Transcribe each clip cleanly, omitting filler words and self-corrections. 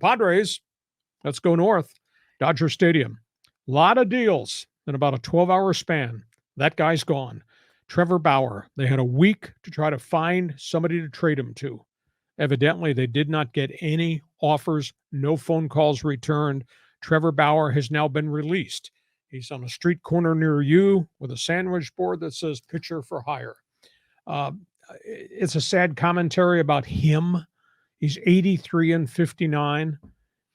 Padres, let's go north. Dodger Stadium. A lot of deals in about a 12-hour span. That guy's gone. Trevor Bauer. They had a week to try to find somebody to trade him to. Evidently, they did not get any offers, no phone calls returned. Trevor Bauer has now been released. He's on a street corner near you with a sandwich board that says pitcher for hire. It's a sad commentary about him. He's 83 and 59.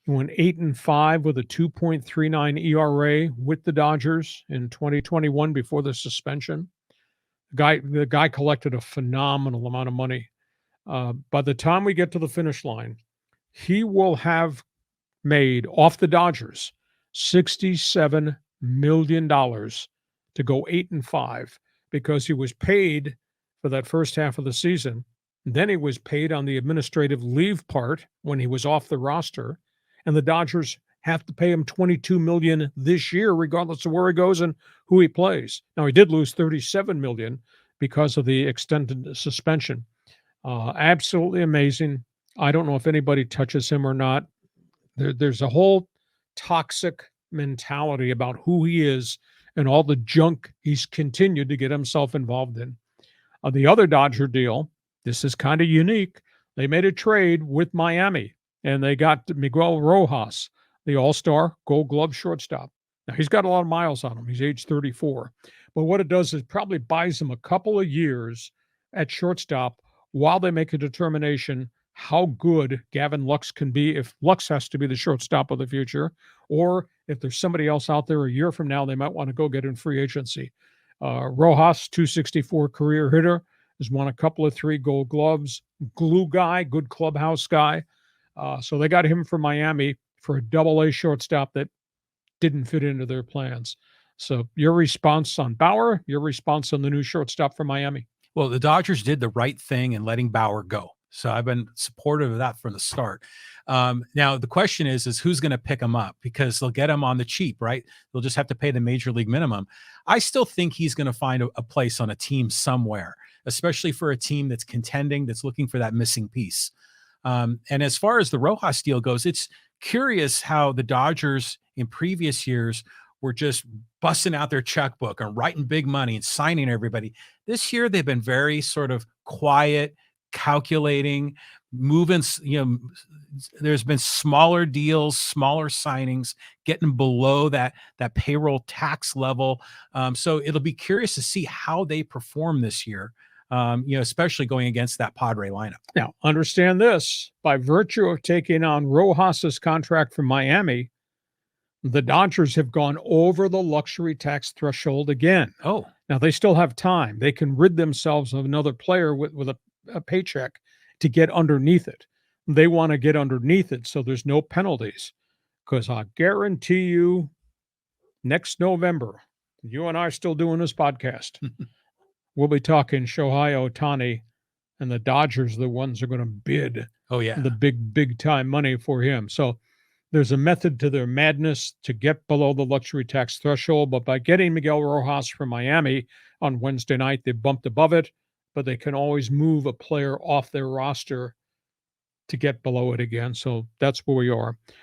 He went 8-5 with a 2.39 ERA with the Dodgers in 2021 before the suspension. The guy collected a phenomenal amount of money. By the time we get to the finish line, he will have made off the Dodgers $67 million to go 8-5 because he was paid for that first half of the season. Then he was paid on the administrative leave part when he was off the roster, and the Dodgers have to pay him $22 million this year, regardless of where he goes and who he plays. Now, he did lose $37 million because of the extended suspension. Absolutely amazing. I don't know if anybody touches him or not. There's a whole toxic mentality about who he is and all the junk he's continued to get himself involved in. The other Dodger deal, this is kind of unique. They made a trade with Miami, and they got Miguel Rojas, the all-star Gold Glove shortstop. Now, he's got a lot of miles on him. He's age 34. But what it does is probably buys him a couple of years at shortstop while they make a determination how good Gavin Lux can be if Lux has to be the shortstop of the future, or if there's somebody else out there a year from now they might want to go get in free agency. Rojas, 264 career hitter, has won a couple of 3 Gold Gloves. Glue guy, good clubhouse guy. So they got him from Miami for a double-A shortstop that didn't fit into their plans. So your response on Bauer, your response on the new shortstop from Miami. Well, the Dodgers did the right thing in letting Bauer go. So I've been supportive of that from the start. Now, the question is who's going to pick him up? Because they'll get him on the cheap, right? They'll just have to pay the major league minimum. I still think he's going to find a place on a team somewhere, especially for a team that's contending, that's looking for that missing piece. And as far as the Rojas deal goes, it's curious how the Dodgers in previous years were just busting out their checkbook and writing big money and signing everybody. This year, they've been very sort of quiet, calculating, moving, there's been smaller deals, smaller signings, getting below that payroll tax level. So it'll be curious to see how they perform this year, especially going against that Padre lineup. Now, understand this, by virtue of taking on Rojas's contract from Miami, the Dodgers have gone over the luxury tax threshold again. Oh, now they still have time. They can rid themselves of another player with a paycheck to get underneath it. They want to get underneath it so there's no penalties. Because I guarantee you, next November, you and I are still doing this podcast. We'll be talking Shohei Ohtani, and the Dodgers are the ones who are going to bid the big time money for him. So there's a method to their madness to get below the luxury tax threshold, but by getting Miguel Rojas from Miami on Wednesday night, they bumped above it, but they can always move a player off their roster to get below it again. So that's where we are.